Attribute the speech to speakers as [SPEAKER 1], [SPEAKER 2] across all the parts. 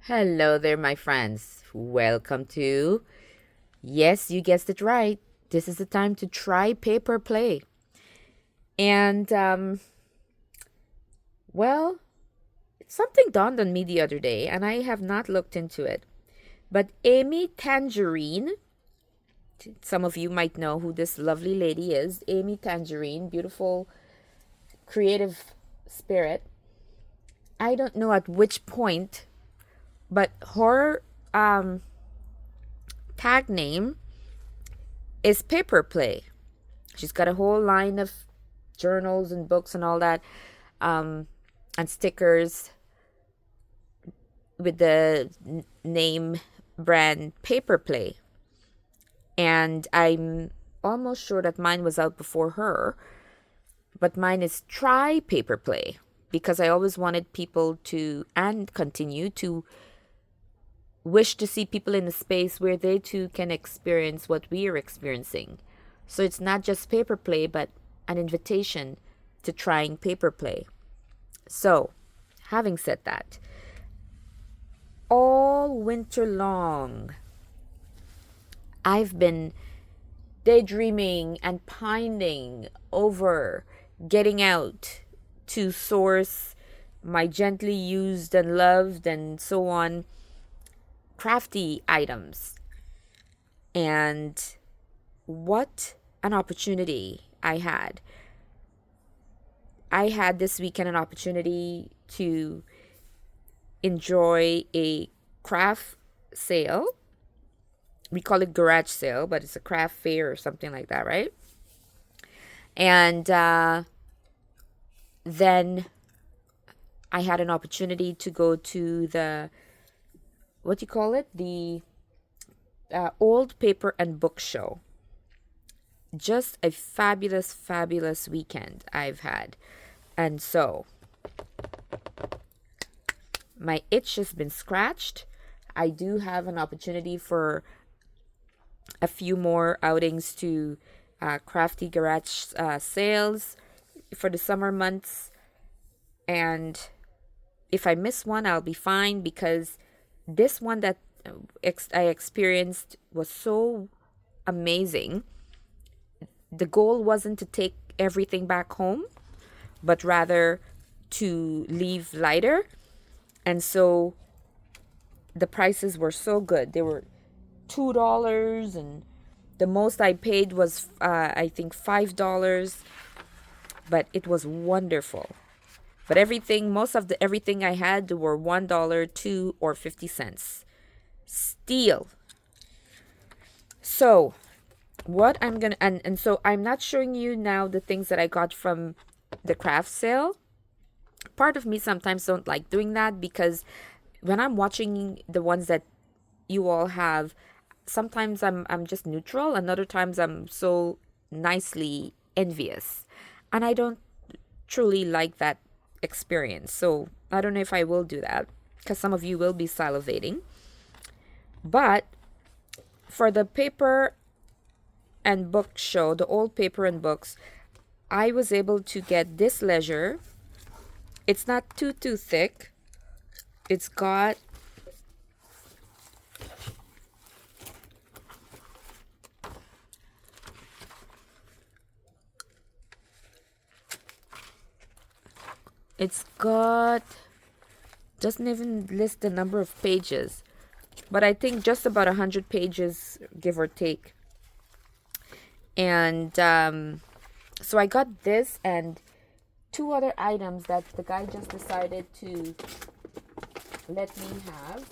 [SPEAKER 1] Hello there, my friends. Welcome to, yes, you guessed it right. This is the time to try paper play. And, well, something dawned on me the other day, and I have not looked into it. But Amy Tangerine, some of you might know who this lovely lady is. Amy Tangerine, beautiful, creative spirit. I don't know at which point, but her tag name is paper play. She's got a whole line of journals and books and all that, um, and stickers with the name brand Paper Play. And I'm almost sure that mine was out before her, but mine is Try Paper Play because I always wanted people to, and continue to, wish to see people in a space where they too can experience what we are experiencing. So it's not just paper play, but an invitation to trying paper play. So, having said that, all winter long, I've been daydreaming and pining over getting out to source my gently used and loved and so on crafty items. And what an opportunity I had. I had this weekend an opportunity to enjoy a craft sale. We call it garage sale, but it's a craft fair or something like that, right? And then I had an opportunity to go to the, what do you call it? The old paper and book show. Just a fabulous, fabulous weekend I've had. And so, my itch has been scratched. I do have an opportunity for a few more outings to crafty garage sales for the summer months. And if I miss one, I'll be fine because this one that I experienced was so amazing. The goal wasn't to take everything back home, but rather to leave lighter. And so the prices were so good. They were $2, and the most I paid was, I think, $5, but it was wonderful. But most of the everything I had were $1, 2, or 50 cents. Steal. So, what I'm gonna and so I'm not showing you now the things that I got from the craft sale. Part of me sometimes don't like doing that because when I'm watching the ones that you all have, sometimes I'm just neutral and other times I'm so nicely envious. And I don't truly like that experience. So I don't know if I will do that because some of you will be salivating. But for the paper and book show, the old paper and books, I was able to get this leisure. It's not too thick. It's got it's got doesn't even list the number of pages, but I think just about 100 pages, give or take. And so I got this and two other items that the guy just decided to let me have.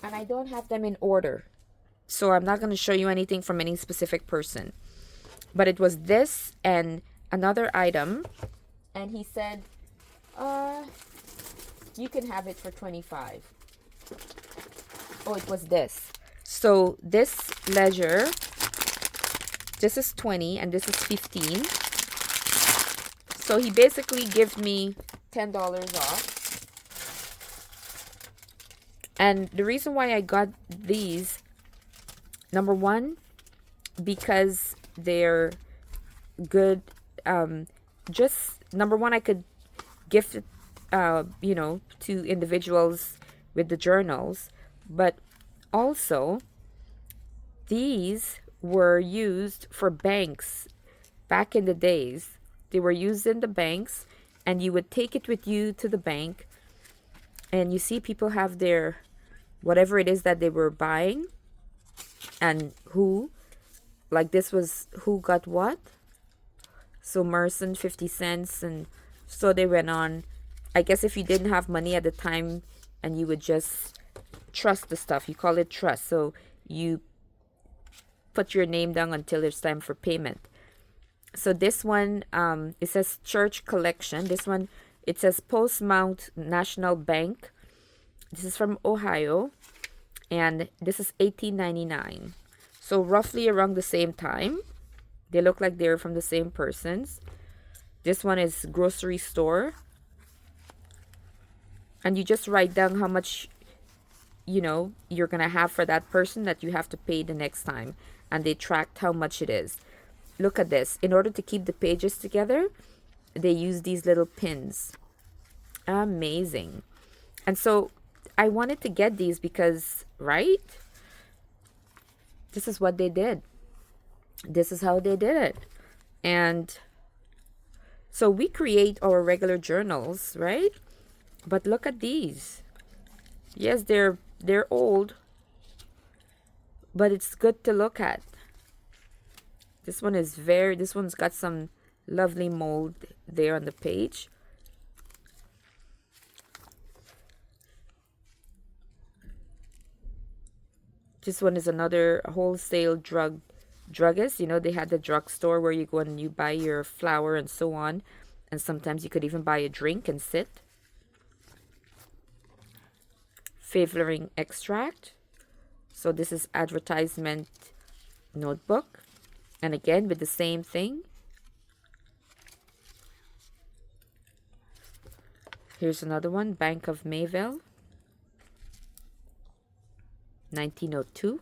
[SPEAKER 1] And I don't have them in order. So I'm not going to show you anything from any specific person. But it was this and another item. And he said, you can have it for 25. Oh, it was this. So this leisure, this is 20 and this is 15. So he basically gives me $10 off. And the reason why I got these, number one, because they're good just number one, I could gift it, to individuals with the journals, but also these were used for banks back in the days. They were used in the banks, and you would take it with you to the bank, and you see people have their whatever it is that they were buying, and who, like this was who got what. So Merson 50 cents, and so they went on. I guess if you didn't have money at the time and you would just trust the stuff, you call it trust. So you put your name down until it's time for payment. So this one, it says church collection. This one, it says Postmount National Bank. This is from Ohio, and this is $18.99. So roughly around the same time. They look like they're from the same persons. This one is grocery store. And you just write down how much, you're going to have for that person that you have to pay the next time. And they tracked how much it is. Look at this. In order to keep the pages together, they use these little pins. Amazing. And so I wanted to get these because, right? This is what they did. This is how they did it. And so we create our regular journals, right? But look at these. Yes, they're old, but it's good to look at. This one's got some lovely mold there on the page. This one is another wholesale druggist. They had the drugstore where you go and you buy your flour and so on. And sometimes you could even buy a drink and sit. Flavoring extract. So this is advertisement notebook. And again, with the same thing. Here's another one, Bank of Mayville. 1902.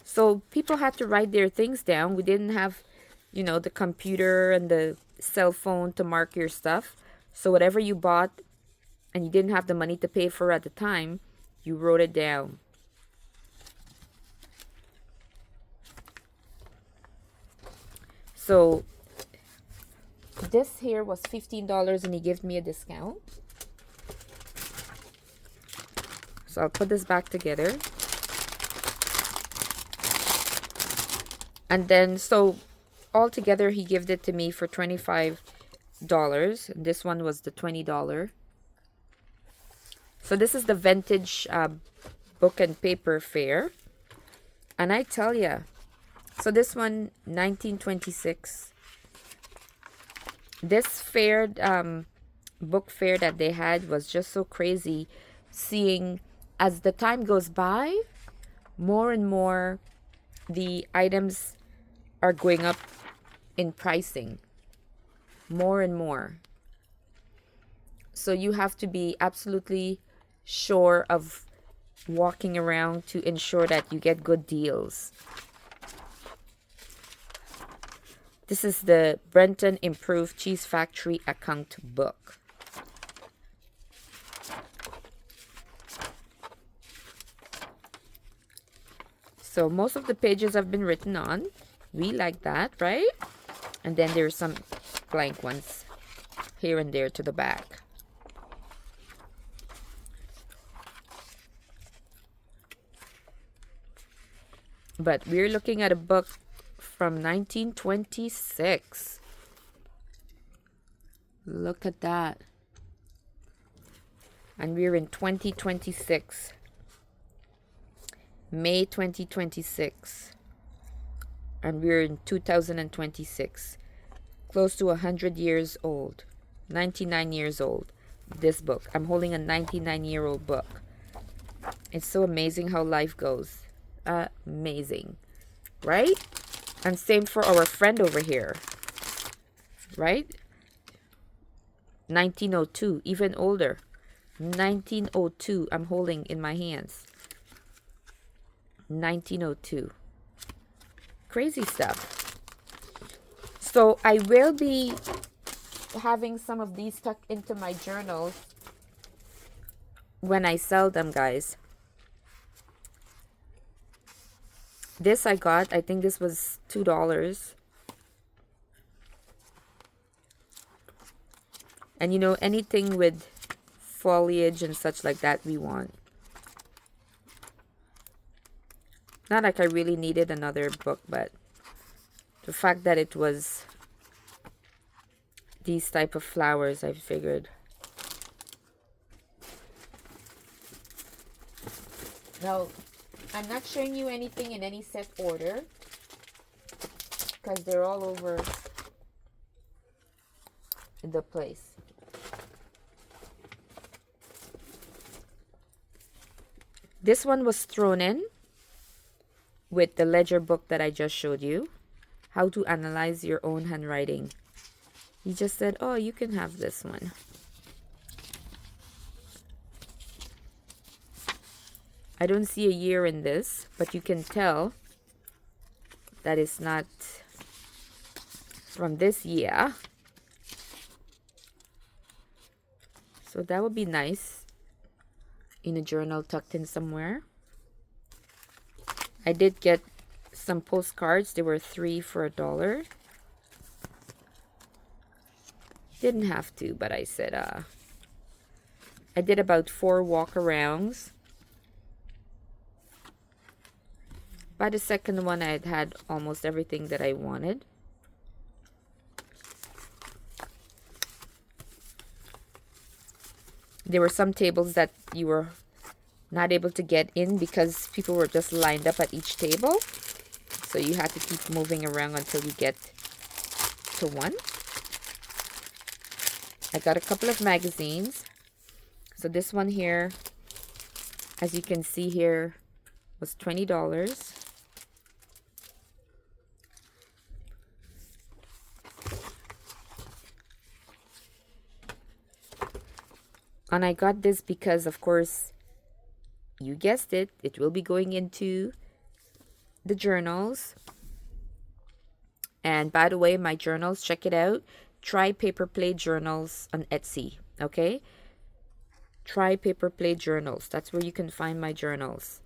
[SPEAKER 1] So people had to write their things down. We didn't have, the computer and the cell phone to mark your stuff. So whatever you bought and you didn't have the money to pay for at the time, you wrote it down. So this here was $15 and he gave me a discount. So I'll put this back together. And then, so altogether, he gave it to me for $25. And this one was the $20. So this is the vintage book and paper fair. And I tell you, so this one, 1926. This fair, book fair that they had was just so crazy. Seeing as the time goes by, more and more the items are going up in pricing. More and more. So you have to be absolutely sure of walking around to ensure that you get good deals. This is the Brenton Improved Cheese Factory Account Book. So most of the pages have been written on. We like that, right? And then there's some blank ones here and there to the back. But we're looking at a book from 1926. Look at that. And we're in 2026. May 2026. And we're in 2026. Close to 100 years old. 99 years old. This book. I'm holding a 99-year-old book. It's so amazing how life goes. Amazing. Right? And same for our friend over here. Right? 1902. Even older. 1902. I'm holding in my hands. 1902. Crazy stuff. So I will be having some of these tucked into my journals when I sell them, guys. This I got, I think this was $2. And you know, anything with foliage and such like that we want. Not like I really needed another book, but the fact that it was these type of flowers, I figured. Now, I'm not showing you anything in any set order because they're all over the place. This one was thrown in with the ledger book that I just showed you. How to analyze your own handwriting. He just said, oh, you can have this one. I don't see a year in this, but you can tell that it's not from this year. So that would be nice in a journal tucked in somewhere. I did get some postcards. There were 3 for $1. Didn't have to, but I said I did about 4 walk-arounds. By the second one, I had almost everything that I wanted. There were some tables that you were not able to get in because people were just lined up at each table. So you had to keep moving around until you get to one. I got a couple of magazines. So this one here, as you can see here, was $20. And I got this because, of course, you guessed it, it will be going into the journals. And by the way, my journals, check it out. Try Paper Plate Journals on Etsy, okay? Try Paper Plate Journals. That's where you can find my journals.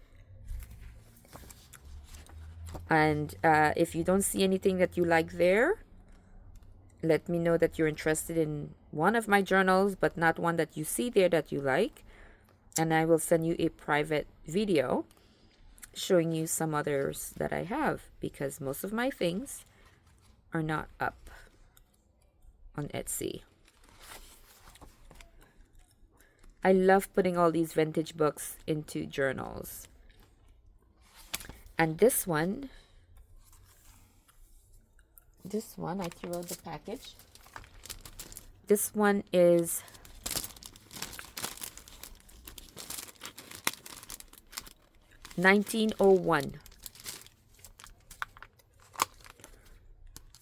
[SPEAKER 1] And if you don't see anything that you like there, let me know that you're interested in one of my journals, but not one that you see there that you like. And I will send you a private video showing you some others that I have, because most of my things are not up on Etsy. I love putting all these vintage books into journals. And this one, I threw out the package. This one is $19.01.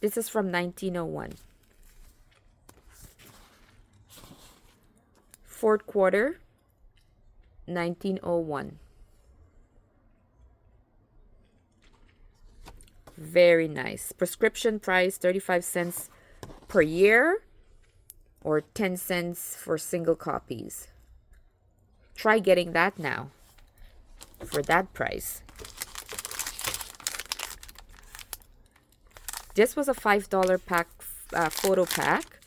[SPEAKER 1] This is from 1901. Fourth quarter, 1901. Very nice. Prescription price, 35 cents per year or 10 cents for single copies. Try getting that now for that price. This was a $5 pack, photo pack.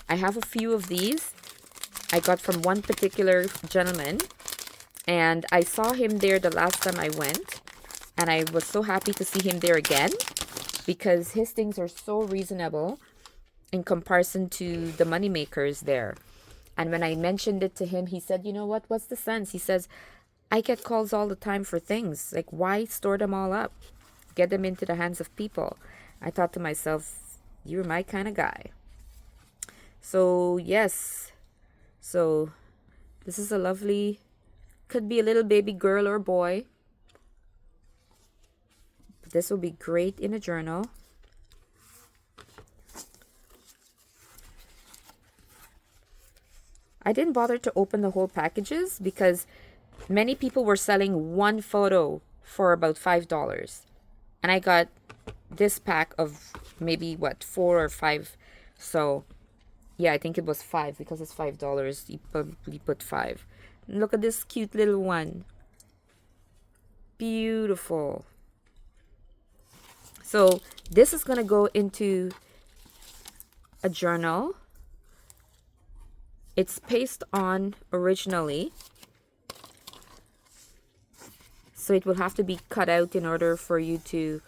[SPEAKER 1] I have a few of these. I got from one particular gentleman, and I saw him there the last time I went, and I was so happy to see him there again because his things are so reasonable in comparison to the money makers there. And when I mentioned it to him, he said, you know what, what's the sense? He says, I get calls all the time for things. Like, why store them all up? Get them into the hands of people. I thought to myself, you're my kind of guy. So, yes. So, this is a lovely, could be a little baby girl or boy. But this will be great in a journal. I didn't bother to open the whole packages because many people were selling one photo for about $5. And I got this pack of maybe what, 4 or 5. So yeah, I think it was 5 because it's $5. You probably put 5. Look at this cute little one. Beautiful. So this is gonna go into a journal. It's paste on originally, so it will have to be cut out in order for you to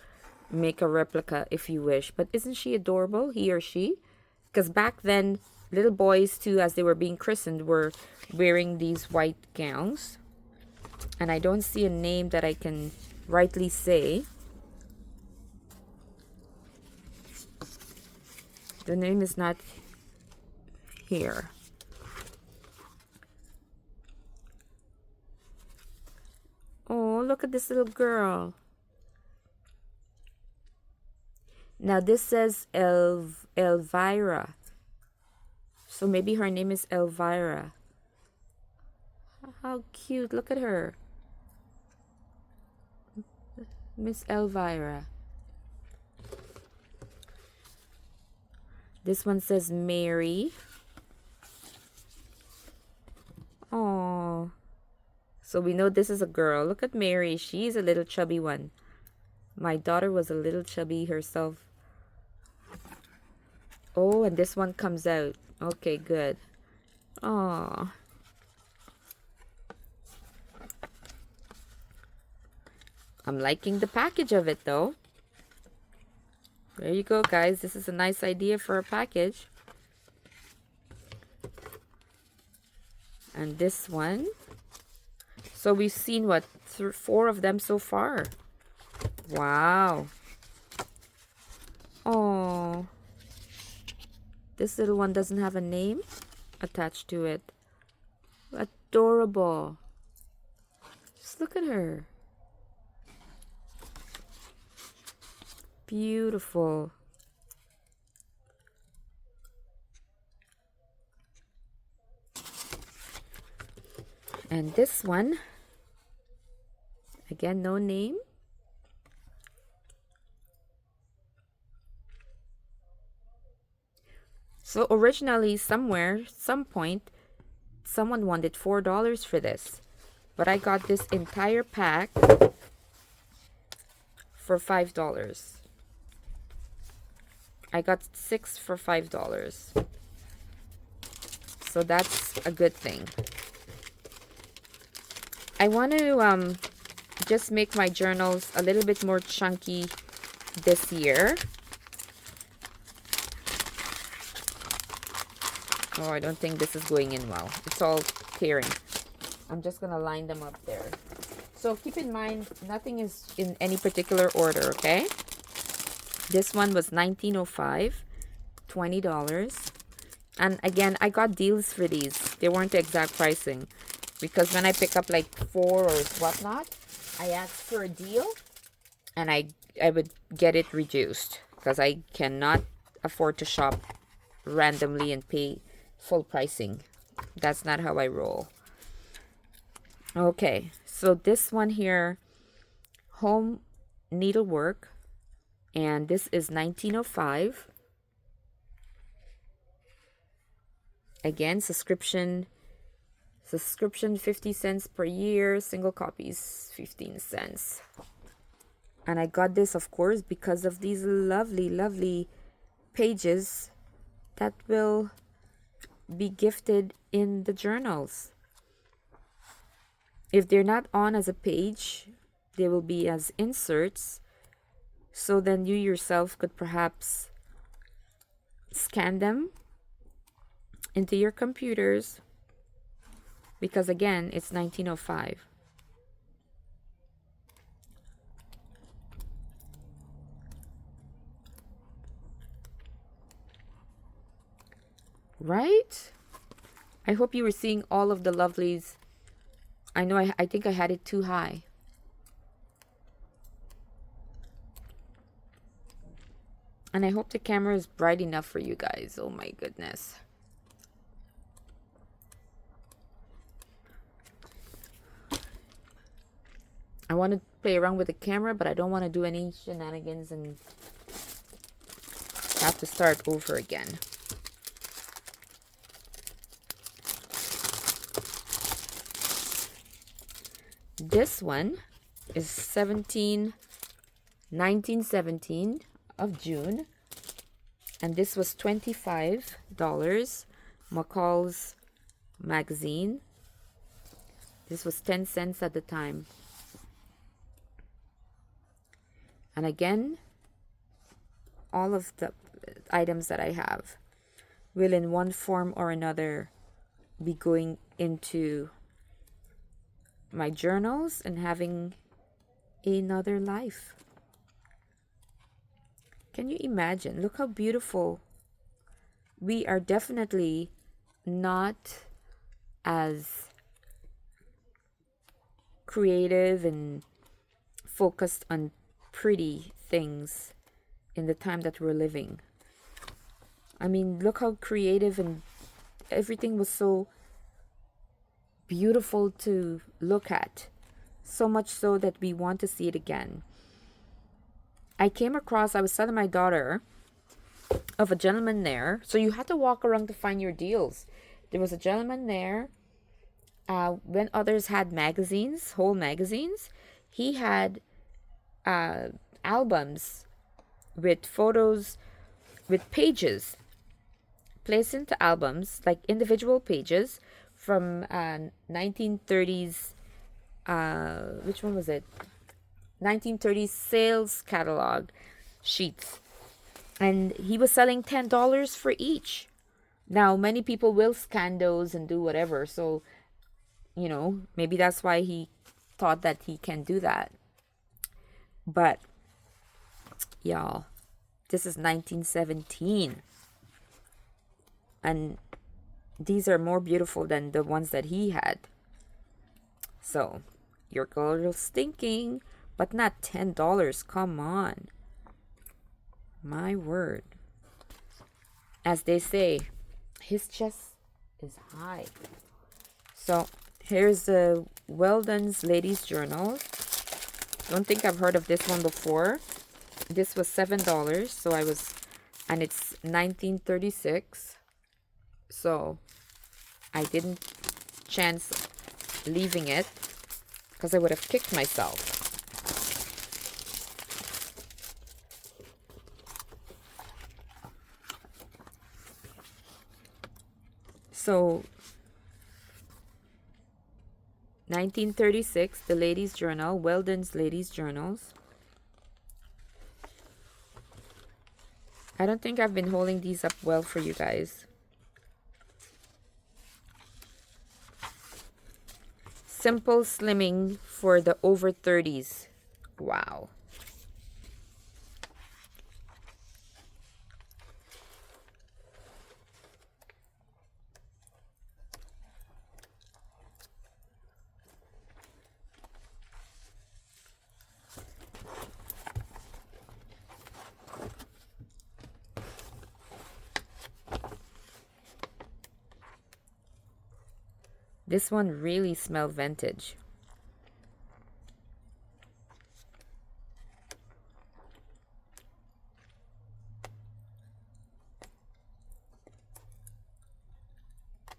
[SPEAKER 1] make a replica if you wish. But isn't she adorable, he or she? Because back then, little boys too, as they were being christened, were wearing these white gowns. And I don't see a name that I can rightly say. The name is not here. Oh, look at this little girl. Now this says Elvira. So maybe her name is Elvira. How cute. Look at her. Miss Elvira. This one says Mary. Oh. So we know this is a girl. Look at Mary. She's a little chubby one. My daughter was a little chubby herself. Oh, and this one comes out. Okay, good. Oh. I'm liking the package of it though. There you go, guys. This is a nice idea for a package. And this one. So we've seen what, 4 of them so far. Wow. Oh. This little one doesn't have a name attached to it. Adorable. Just look at her. Beautiful. And this one, again, no name. So originally, somewhere, some point, someone wanted $4 for this. But I got this entire pack for $5. I got 6 for $5. So that's a good thing. I want to just make my journals a little bit more chunky this year. Oh, I don't think this is going in well. It's all tearing. I'm just going to line them up there. So keep in mind, nothing is in any particular order, okay? This one was $19.05, $20. And again, I got deals for these. They weren't the exact pricing. Because when I pick up like 4 or whatnot, I ask for a deal. And I would get it reduced. Because I cannot afford to shop randomly and pay full pricing. That's not how I roll. Okay, so this one here, home needlework, and this is $19.05. Again, subscription 50 cents per year, single copies 15 cents. And I got this, of course, because of these lovely pages that will be gifted in the journals. If they're not on as a page, they will be as inserts. So then you yourself could perhaps scan them into your computers. Because again, it's $19.05. Right? I hope you were seeing all of the lovelies. I know I think I had it too high. And I hope the camera is bright enough for you guys. Oh my goodness. I want to play around with the camera, but I don't want to do any shenanigans and have to start over again. This one is 1917 of June, and this was $25. McCall's magazine. This was 10 cents at the time. And again, all of the items that I have will in one form or another be going into my journals and having another life. Can you imagine? Look how beautiful. We are definitely not as creative and focused on pretty things in the time that we're living. I mean, look how creative, and everything was so beautiful to look at. So much so that we want to see it again. I was telling my daughter of a gentleman there. So you had to walk around to find your deals. There was a gentleman there. When others had magazines, whole magazines, he had albums with photos, with pages placed into albums, like individual pages from 1930s, which one was it? 1930s sales catalog sheets. And he was selling $10 for each. Now, many people will scan those and do whatever. So, maybe that's why he thought that he can do that. But, y'all, this is 1917. And these are more beautiful than the ones that he had. So, your girl's thinking, but not $10. Come on. My word. As they say, his chest is high. So, here's the Weldon's Ladies Journal. Don't think I've heard of this one before. This was $7. And it's 1936. So, I didn't chance leaving it because I would have kicked myself. So, 1936, the Ladies' Journal, Weldon's Ladies' Journals. I don't think I've been holding these up well for you guys. Simple slimming for the over 30s. Wow. This one really smells vintage.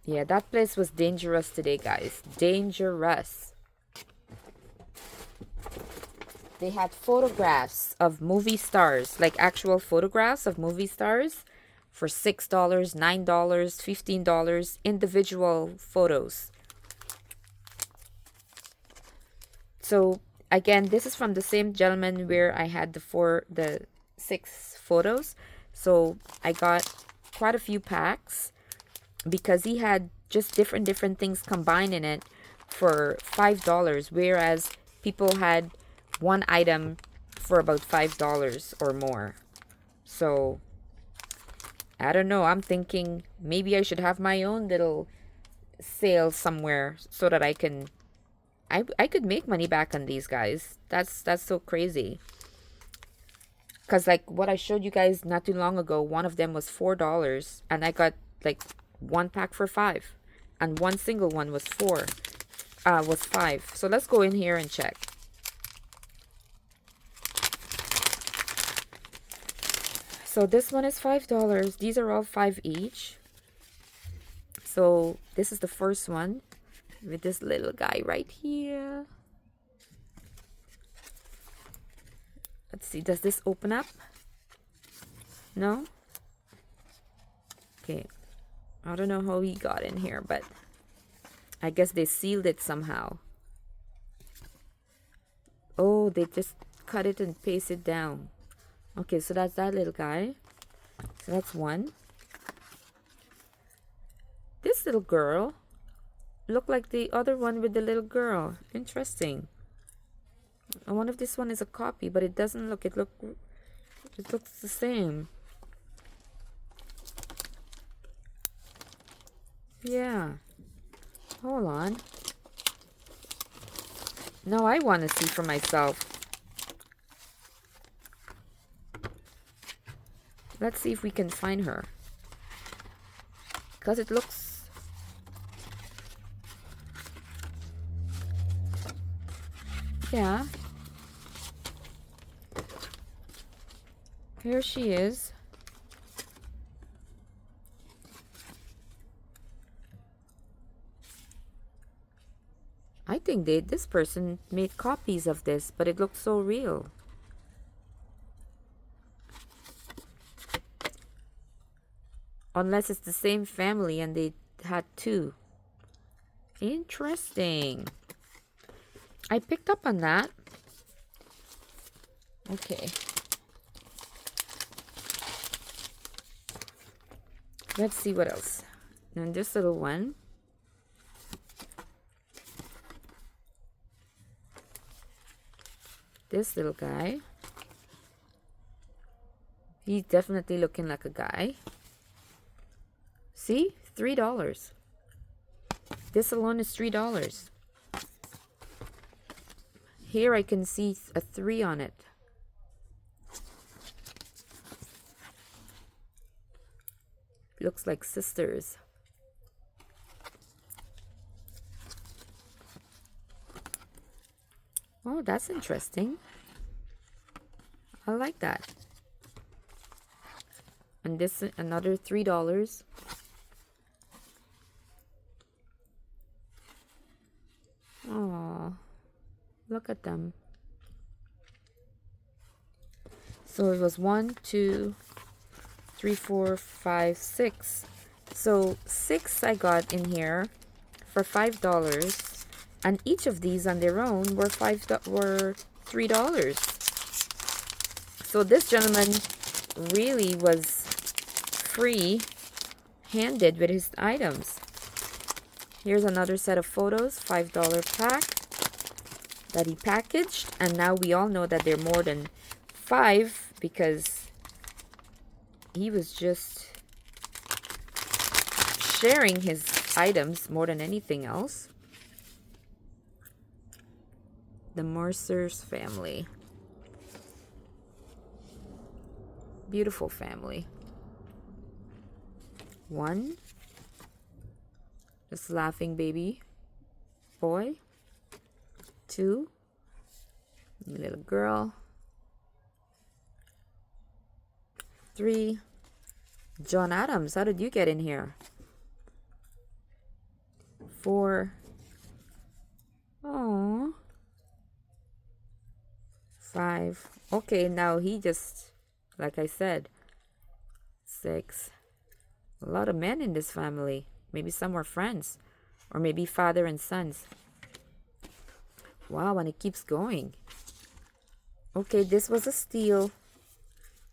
[SPEAKER 1] Yeah, that place was dangerous today, guys. Dangerous. They had photographs of movie stars, like actual photographs of movie stars for $6, $9, $15, individual photos. So again, this is from the same gentleman where I had the 6 photos. So I got quite a few packs because he had just different things combined in it for $5, whereas people had one item for about $5 or more. So I don't know. I'm thinking maybe I should have my own little sale somewhere so that I could make money back on these guys. That's so crazy. Because like what I showed you guys not too long ago, one of them was $4 and I got like one pack for $5 and one single one was $5. So let's go in here and check. So this one is $5. These are all 5 each. So this is the first one with this little guy right here. Let's see, does this open up? No? Okay. I don't know how he got in here, but I guess they sealed it somehow. Oh, they just cut it and paste it down. Okay, so that's that little guy. So that's one. This little girl looked like the other one with the little girl. Interesting. I wonder if this one is a copy, but it doesn't look. It looks the same. Yeah. Hold on. Now I want to see for myself. Let's see if we can find her. Because it looks... Yeah. Here she is. I think this person made copies of this, but it looks so real. Unless it's the same family and they had two. Interesting. I picked up on that. Okay. Let's see what else. And this little one. This little guy. He's definitely looking like a guy. See? $3. This alone is $3. Here I can see a 3 on it. Looks like sisters. Oh, that's interesting. I like that. And this another $3. Oh, look at them. So it was 1, 2, 3, 4, 5, 6. So 6 I got in here for $5, and each of these on their own were $3. So this gentleman really was free handed with his items. Here's another set of photos, $5 pack that he packaged, and now we all know that they're more than 5 because he was just sharing his items more than anything else. The Mercer's family. Beautiful family. 1. This laughing baby boy. 2. Little girl. 3. John Adams, how did you get in here? 4. Oh. 5. Okay, now he just, like I said, 6. A lot of men in this family. Maybe some were friends, or maybe father and sons. Wow, and it keeps going. Okay, this was a steal.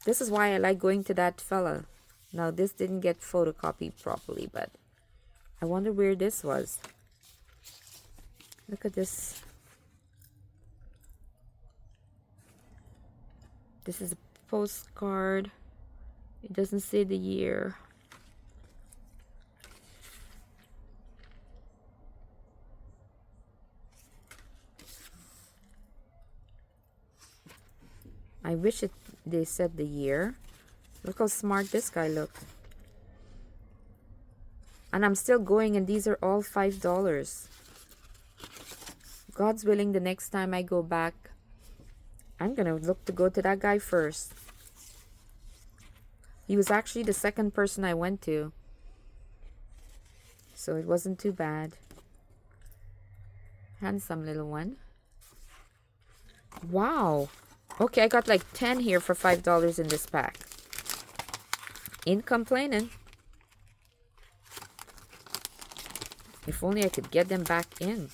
[SPEAKER 1] This is why I like going to that fella. Now, this didn't get photocopied properly, but I wonder where this was. Look at this. This is a postcard. It doesn't say the year. I wish they said the year. Look how smart this guy looked. And I'm still going, and these are all $5. God's willing, the next time I go back, I'm gonna look to go to that guy first. He was actually the second person I went to. So it wasn't too bad. Handsome little one. Wow. Okay, I got like 10 here for $5 in this pack. Ain't complaining. If only I could get them back in.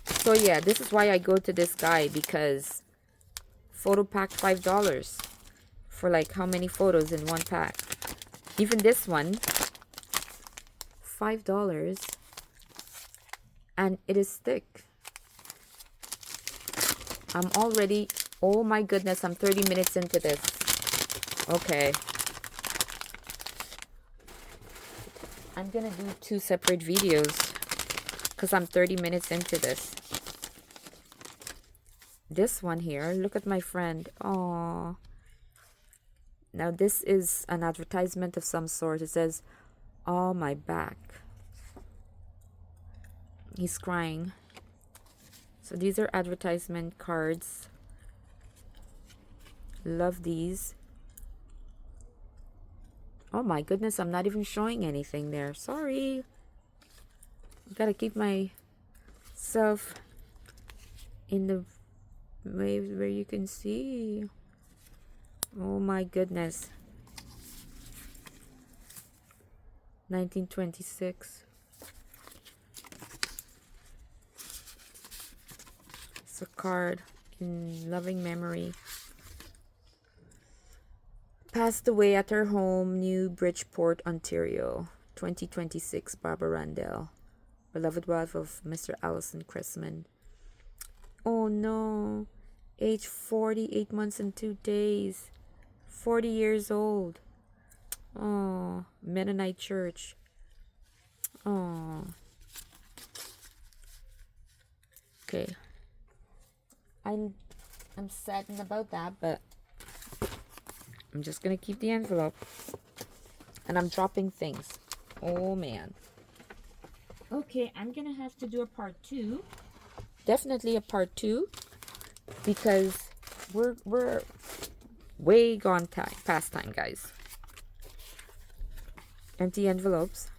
[SPEAKER 1] So yeah, this is why I go to this guy, because photo pack $5 for like how many photos in one pack. Even this one, $5, and it is thick. I'm already, oh my goodness, I'm 30 minutes into this. Okay. I'm gonna do 2 separate videos because I'm 30 minutes into this. This one here, look at my friend. Oh. Now this is an advertisement of some sort. It says, "Oh, my back." He's crying. So these are advertisement cards. Love these. Oh my goodness, I'm not even showing anything there. Sorry. Gotta keep myself in the way where you can see. Oh my goodness. 1926. It's a card in loving memory. Passed away at her home, New Bridgeport, Ontario. 2026, Barbara Randell. Beloved wife of Mr. Allison Cressman. Oh no. Age 40, 8 months and 2 days. 40 years old. Oh, Mennonite Church. Oh. Okay. I'm saddened about that, but I'm just gonna keep the envelope. And I'm dropping things. Oh man. Okay, I'm gonna have to do a part 2. Definitely a part 2. Because we're way gone past time, guys. Empty envelopes.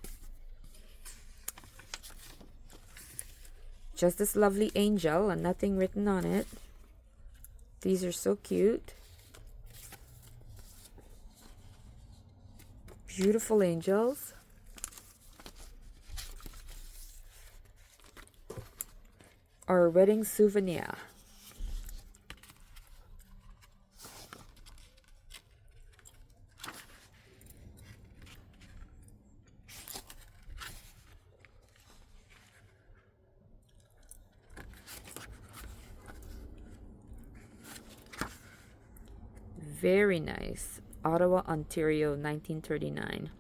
[SPEAKER 1] Just this lovely angel and nothing written on it. These are so cute. Beautiful angels. Our wedding souvenir. Very nice. Ottawa, Ontario, 1939.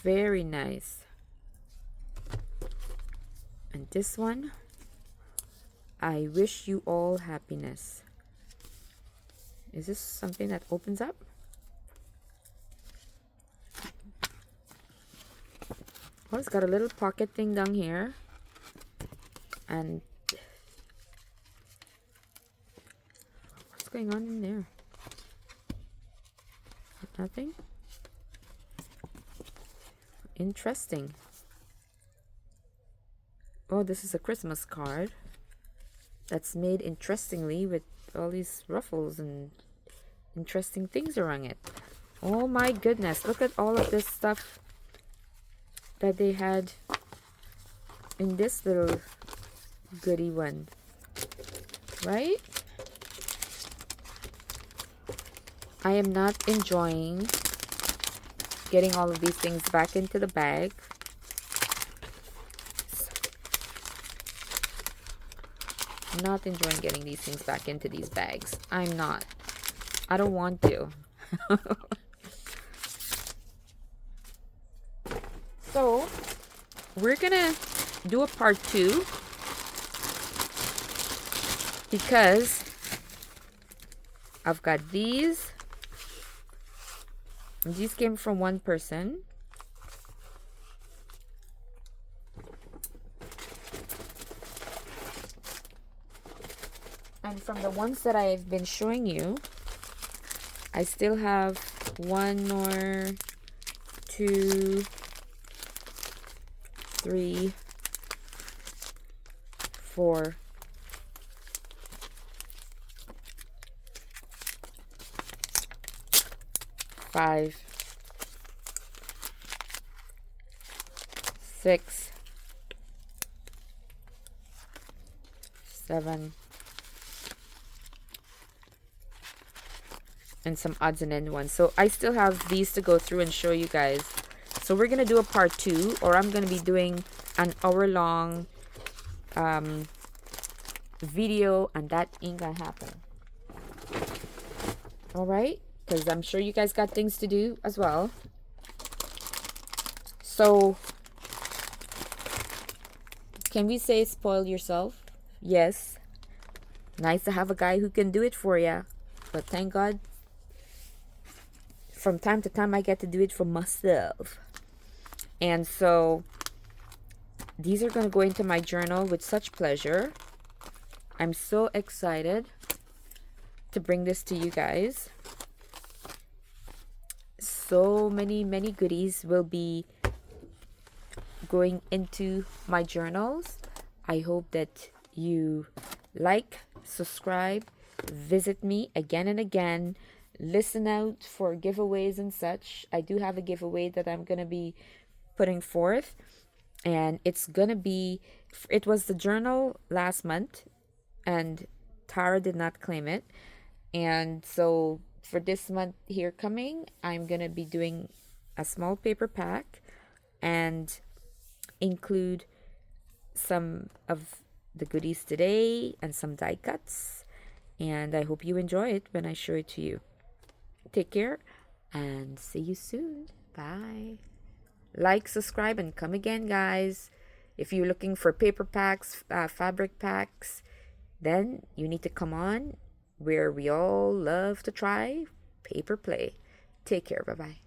[SPEAKER 1] Very nice. And this one, I wish you all happiness. Is this something that opens up? Oh, it's got a little pocket thing down here. And what's going on in there? Nothing? Interesting. Oh, this is a Christmas card that's made interestingly with all these ruffles and interesting things around it. Oh my goodness, look at all of this stuff that they had in this little goodie one, right? I am not enjoying getting all of these things back into the bag. Not enjoying getting these things back into these bags. I'm not. I don't want to. So, we're gonna do a part 2 because I've got these. These came from one person. And from the ones that I've been showing you, I still have one more, two, three, four, five, six, seven, and some odds and end ones. So I still have these to go through and show you guys. So we're gonna do a part 2, or I'm gonna be doing an hour-long video, and that ain't gonna happen. All right, because I'm sure you guys got things to do as well. So can we say spoil yourself? Yes. Nice to have a guy who can do it for you. But thank God, from time to time, I get to do it for myself. And so these are going to go into my journal with such pleasure. I'm so excited to bring this to you guys. So many goodies will be going into my journals. I hope that you like, subscribe, visit me again and again, listen out for giveaways and such. I do have a giveaway that I'm going to be putting forth, and it's going to be, it was the journal last month, and Tara did not claim it. And so for this month here coming, I'm going to be doing a small paper pack and include some of the goodies today and some die cuts. And I hope you enjoy it when I show it to you. Take care and see you soon. Bye. Like, subscribe, and come again, guys. If you're looking for paper packs, fabric packs, then you need to come on, where we all love to try paper play. Take care. Bye-bye.